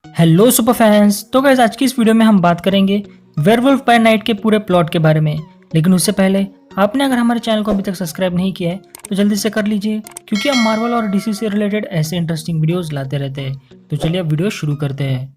Hello super fans. तो guys आज की इस वीडियो में हम बात करेंगे वेयरवुल्फ बाय नाइट के पूरे प्लॉट के बारे में। लेकिन उससे पहले आपने अगर हमारे चैनल को अभी तक सब्सक्राइब नहीं किया है तो जल्दी से कर लीजिए, क्योंकि हम मार्वल और डीसी से रिलेटेड ऐसे इंटरेस्टिंग वीडियोस लाते रहते हैं। तो चलिए अब वीडियो शुरू करते हैं।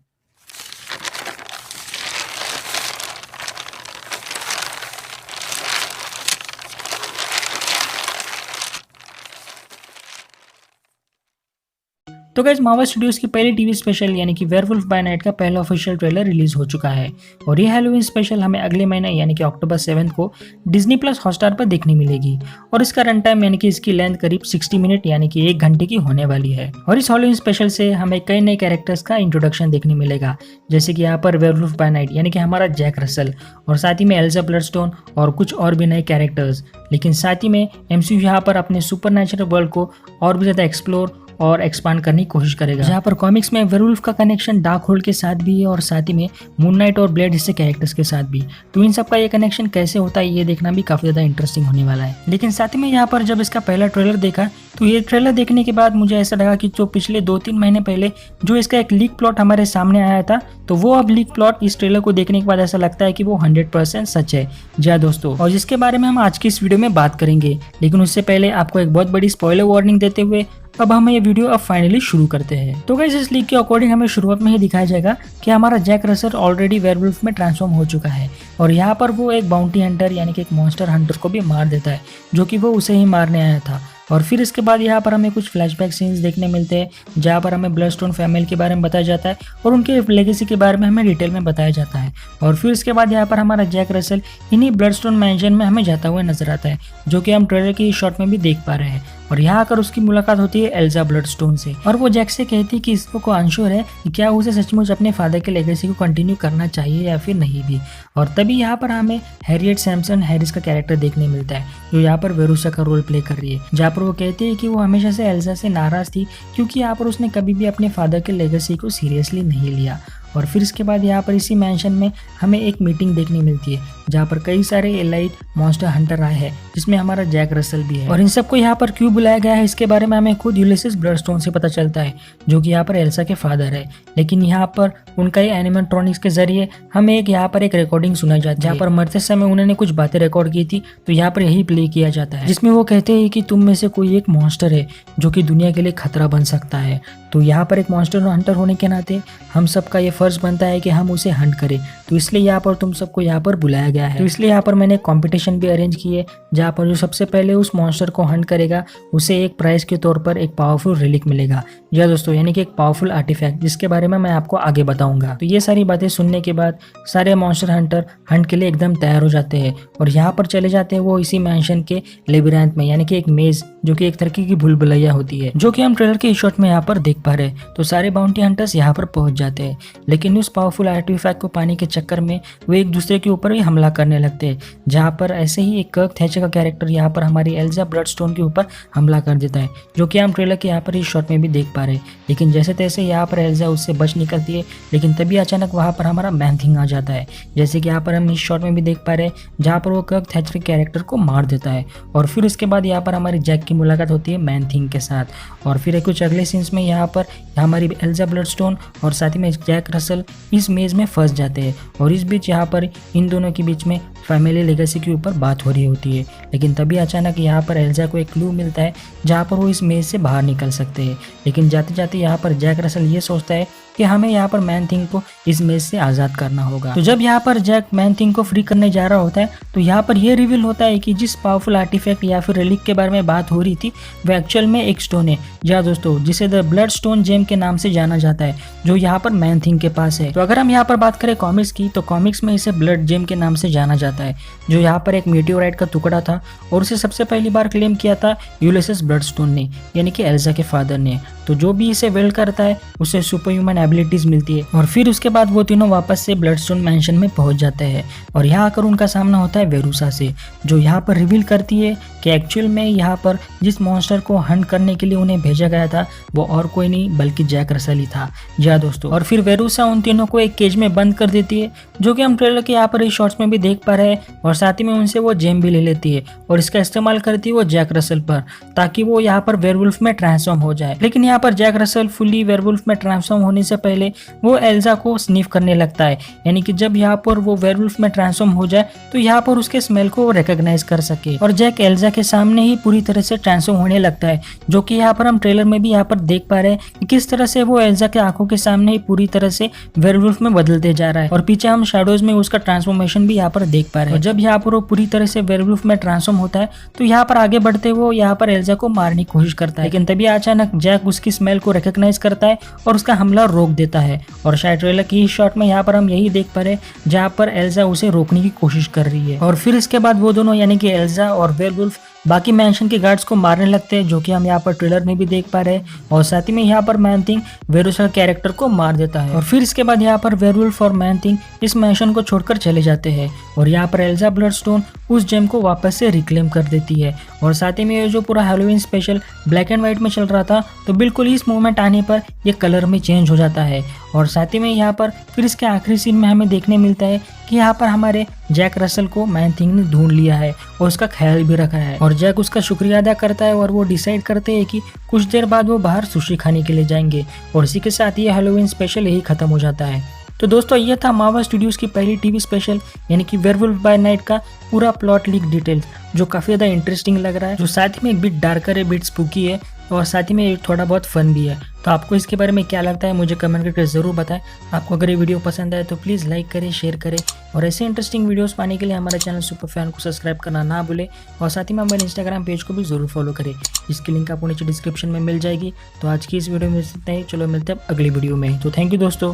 तो गाइस मार्वल स्टूडियोज की पहली टीवी स्पेशल यानी कि वेयरवुल्फ बाय नाइट का पहला ऑफिशियल ट्रेलर रिलीज हो चुका है और ये हैलोवीन स्पेशल हमें अगले महीने यानी कि अक्टूबर 7 को डिज्नी प्लस हॉटस्टार पर देखने मिलेगी। और इसका रन टाइम यानी कि इसकी लेंथ करीब 60 मिनट यानी कि 1 घंटे की होने वाली है। और इस हैलोवीन स्पेशल से हमें कई नए कैरेक्टर्स का इंट्रोडक्शन देखने मिलेगा, जैसे कि यहाँ पर वेयरवुल्फ बाय नाइट यानी कि हमारा जैक रसल, और साथ ही में एल्जा ब्लडस्टोन और कुछ और भी नए कैरेक्टर्स। लेकिन साथ ही में एमसीयू यहाँ पर अपने सुपरनैचुरल वर्ल्ड को और भी ज्यादा एक्सप्लोर और एक्सपांड करने की कोशिश करेगा, जहाँ पर कॉमिक्स में वेयरवुल्फ का कनेक्शन डार्क होल्ड के साथ भी है और साथ ही में मून नाइट और ब्लेड जैसे कैरेक्टर्स के साथ भी। तो इन सब का ये कनेक्शन कैसे होता है ये देखना भी काफी ज्यादा इंटरेस्टिंग होने वाला है। लेकिन साथ ही में यहाँ पर जब इसका पहला ट्रेलर देखा तो ये ट्रेलर देखने के बाद मुझे ऐसा लगा कि जो पिछले 2-3 महीने पहले जो इसका एक लीक प्लॉट हमारे सामने आया था, तो वो अब लीक प्लॉट इस ट्रेलर को देखने के बाद ऐसा लगता है कि वो 100% सच है। जी हाँ दोस्तों, और जिसके बारे में हम आज की इस वीडियो में बात करेंगे। लेकिन उससे पहले आपको एक बहुत बड़ी स्पॉइलर वार्निंग देते हुए अब हम ये वीडियो अब फाइनली शुरू करते हैं। तो गाइस इस लीक के अकॉर्डिंग हमें शुरुआत में ही दिखाया जाएगा कि हमारा जैक रसल ऑलरेडी वेयरवुल्फ में ट्रांसफॉर्म हो चुका है और यहाँ पर वो एक बाउंटी हंटर यानी कि एक मॉन्स्टर हंटर को भी मार देता है, जो कि वो उसे ही मारने आया था। और फिर इसके बाद यहाँ पर हमें कुछ फ्लैशबैक सीन्स देखने मिलते हैं, जहाँ पर हमें ब्लडस्टोन फैमिली के बारे में बताया जाता है और उनके लेगेसी के बारे में हमें डिटेल में बताया जाता है। और फिर इसके बाद यहाँ पर हमारा जैक रसल इन्हीं ब्लडस्टोन मैंशन में हमें जाता हुआ नजर आता है, जो कि हम ट्रेलर की शॉट में भी देख पा रहे हैं। और यहाँ आकर उसकी मुलाकात होती है एल्जा ब्लडस्टोन से और वो जैक से कहती है कि इसको अनश्योर है कि क्या उसे सचमुच अपने फादर के लेगेसी को कंटिन्यू करना चाहिए या फिर नहीं भी। और तभी यहाँ पर हमें हैरियट सैमसन हैरिस का कैरेक्टर देखने मिलता है, जो यहाँ पर वेरूसा का रोल प्ले कर रही है, जहाँ पर वो कहती है कि वो हमेशा से एल्जा से नाराज थी क्योंकि यहाँ पर उसने कभी भी अपने फादर के लेगेसी को सीरियसली नहीं लिया। और फिर इसके बाद यहाँ पर इसी मैंशन में हमें एक मीटिंग देखने मिलती है, जहाँ पर कई सारे एलाइट मॉन्स्टर हंटर आए हैं, जिसमें हमारा जैक रसल भी है। और इन सबको यहाँ पर क्यों बुलाया गया है इसके बारे में हमें खुद यूलिसिस ब्लडस्टोन से पता चलता है, जो कि यहाँ पर एल्सा के फादर है। लेकिन यहाँ पर उनका ही एनिमेट्रॉनिक्स के जरिए हमें यहाँ पर एक रिकॉर्डिंग सुनाई जाती है, जहाँ पर मरते समय उन्होंने कुछ बातें रिकॉर्ड की थी, तो यहाँ पर यही प्ले किया जाता है, जिसमें वो कहते हैं कि तुम में से कोई एक मॉन्स्टर है जो कि दुनिया के लिए खतरा बन सकता है। तो यहाँ पर एक मॉन्स्टर हंटर होने के नाते हम सबका ये फर्ज बनता है कि हम उसे हंट करें, तो इसलिए यहाँ पर तुम सबको यहाँ पर बुलाया गया है। तो इसलिए यहाँ पर मैंने कंपटीशन भी अरेंज की है, जहाँ पर जो सबसे पहले उस मॉन्स्टर को हंट करेगा उसे एक प्राइज के तौर पर एक पावरफुल रिलिक मिलेगा। जी हाँ दोस्तों, यानी कि एक पावरफुल आर्टिफैक्ट, जिसके बारे में मैं आपको आगे बताऊंगा। तो ये सारी बातें सुनने के बाद सारे मॉन्स्टर हंटर हंट के लिए एकदम तैयार हो जाते हैं और यहाँ पर चले जाते हैं वो इसी मैंशन के लेबिरिंथ में, यानी कि एक मेज जो कि एक तरह की भूल भुलैया होती है, जो कि हम ट्रेलर के शॉट में यहाँ पर देख पा रहे हैं। तो सारे बाउंटी हंटर्स यहाँ पर पहुंच जाते हैं, लेकिन उस पावरफुल आर्टिफैक्ट को पाने के चक्कर में वो एक दूसरे के ऊपर ही हमला करने लगते हैं, जहाँ पर ऐसे ही एक कर्क थैचर का कैरेक्टर यहाँ पर हमारी एल्जा ब्लडस्टोन के ऊपर हमला कर देता है, जो कि हम ट्रेलर के यहाँ पर इस शॉट में भी देख पा रहे हैं। लेकिन जैसे तैसे यहाँ पर एल्जा उससे बच निकलती है, लेकिन तभी अचानक वहाँ पर हमारा मैन थिंग आ जाता है, जैसे कि यहाँ पर हम इस शॉट में भी देख पा रहे हैं, जहाँ पर वो कर्क थैचर के कैरेक्टर को मार देता है। और फिर उसके बाद यहाँ पर हमारी जैक की मुलाकात होती है मैन थिंग के साथ। और फिर कुछ अगले सीन्स में यहाँ पर हमारी एल्जा ब्लडस्टोन और साथ ही में जैक रसल इस मेज में फंस जाते हैं और इस बीच यहाँ पर इन दोनों के बीच में फैमिली लेगेसी के ऊपर बात हो रही होती है। लेकिन तभी अचानक यहाँ पर एल्जा को एक क्लू मिलता है, जहाँ पर वो इस मेज से बाहर निकल सकते हैं। लेकिन जाते जाते यहाँ पर जैक रसल ये सोचता है कि हमें यहाँ पर मैन थिंग को इस मेज से आज़ाद करना होगा। तो जब यहाँ पर जैक मैन थिंग को फ्री करने जा रहा होता है, तो यहाँ पर यह रिवील होता है कि जिस पावरफुल आर्टिफैक्ट या फिर रिलिक के बारे में बात हो रही थी, वो एक्चुअल में एक स्टोन है, जहाँ दोस्तों जिसे द ब्लड स्टोन जेम के नाम से जाना जाता है, जो यहाँ पर मैन थिंग के पास है। तो अगर हम यहाँ पर बात करें कॉमिक्स की, तो कॉमिक्स में इसे ब्लड जेम के नाम से जाना जाता है, जो यहाँ पर एक मीटियोराइट का टुकड़ा था और उसे सबसे पहली बार क्लेम किया था यूलिसिस ब्लडस्टोन ने, यानी कि एल्जा के फादर ने। तो जो भी इसे वेल्ड करता है उसे सुपर ह्यूमन एबिलिटीज मिलती है। और फिर उसके बाद वो तीनों वापस से ब्लडस्टोन मैंशन में पहुंच जाते हैं और यहाँ आकर उनका सामना होता है वेरूसा से, जो यहाँ पर रिवील करती है कि एक्चुअल में यहाँ पर जिस मॉन्स्टर को हंट करने के लिए उन्हें भेजा गया था वो और कोई नहीं बल्कि जैक रसल ही था। जी हाँ दोस्तों, और फिर वेरूसा उन तीनों को एक केज में बंद कर देती है, जो कि हम ट्रेलर के यहाँ पर इस शॉट्स में भी देख पा रहे हैं। और साथ ही में उनसे वो जेम भी ले लेती है और इसका इस्तेमाल करती है वो जैक रसल पर, ताकि वो यहाँ पर वेयरवुल्फ में ट्रांसफॉर्म हो जाए। लेकिन यहाँ पर जैक रसल फुली वेयरवुल्फ में ट्रांसफॉर्म होने से पहले वो एल्जा को स्निफ करने लगता है, यानी कि जब यहाँ पर वो वेयरवुल्फ में ट्रांसफॉर्म हो जाए तो यहाँ पर उसके स्मेल को रिकॉग्नाइज कर सके। और जैक एल्जा के सामने ही पूरी तरह से ट्रांसफॉर्म होने लगता है, जो कि यहाँ पर हम ट्रेलर में भी यहाँ पर देख पा रहे हैं कि किस तरह से वो एल्जा के आंखों के सामने ही पूरी तरह से वेयरवुल्फ में बदलते जा रहा है। और पीछे हम शैडोज में उसका ट्रांसफॉर्मेशन भी यहाँ पर देख पा रहे हैं। जब यहाँ पर वो पूरी तरह से वेयरवुल्फ में ट्रांसफॉर्म होता है तो यहाँ पर आगे बढ़ते वो यहाँ पर एल्जा को मारने की कोशिश करता है, लेकिन तभी अचानक जैक उसकी स्मेल को रिकॉग्नाइज करता है और उसका हमला रोक देता है। और शायद ट्रेलर की इस शॉट में यहाँ पर हम यही देख पा रहे हैं जहाँ पर एल्जा उसे रोकने की कोशिश कर रही है। और फिर इसके बाद वो दोनों यानी कि एल्जा और वेयरवुल्फ बाकी मैंशन के गार्ड्स को मारने लगते हैं, जो कि हम यहाँ पर ट्रेलर में भी देख पा रहे हैं। और साथ ही में यहाँ पर मैन थिंग वेरोसा कैरेक्टर को मार देता है। और फिर इसके बाद यहाँ पर वेयरवुल्फ और मैन थिंग इस मैंशन को छोड़कर चले जाते हैं और यहाँ पर एल्जा ब्लडस्टोन उस जेम को वापस से रिक्लेम कर देती है। और साथ ही में ये जो पूरा Halloween special black and white में चल रहा था, तो बिल्कुल इस मूवमेंट आने पर ये कलर में चेंज हो जाता है। और साथ ही में यहाँ पर फिर इसके आखिरी सीन में हमें देखने मिलता है कि यहाँ पर हमारे जैक रसल को मैन थिंग ने ढूंढ लिया है और उसका ख्याल भी रखा है। और जैक उसका शुक्रिया अदा करता है और वो डिसाइड करते हैं कि कुछ देर बाद वो बाहर सुशी खाने के लिए जाएंगे। और इसी के साथ ये हैलोवीन स्पेशल यही खत्म हो जाता है। तो दोस्तों ये था मार्वल स्टूडियोज की पहली टीवी स्पेशल यानी कि वेयरवुल्फ बाय नाइट का पूरा प्लॉट लीक डिटेल्स, जो काफ़ी ज़्यादा इंटरेस्टिंग लग रहा है, जो साथ ही में एक बिट डार्कर है, बिट स्पूकी है और साथ ही में थोड़ा बहुत फन भी है। तो आपको इसके बारे में क्या लगता है मुझे कमेंट करके ज़रूर बताएं। आपको अगर ये वीडियो पसंद आए तो प्लीज़ लाइक करें, शेयर करें और ऐसे इंटरेस्टिंग वीडियोस पाने के लिए हमारे चैनल सुपर फैन को सब्सक्राइब करना ना भूलें। और साथ ही में हमारे इंस्टाग्राम पेज को भी ज़रूर फॉलो करें, इसकी लिंक आपको नीचे डिस्क्रिप्शन में मिल जाएगी। तो आज की इस वीडियो में इतना ही, चलो मिलते हैं अगली वीडियो में। तो थैंक यू दोस्तों।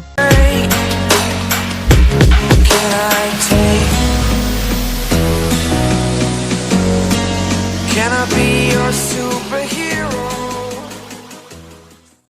Can I be your super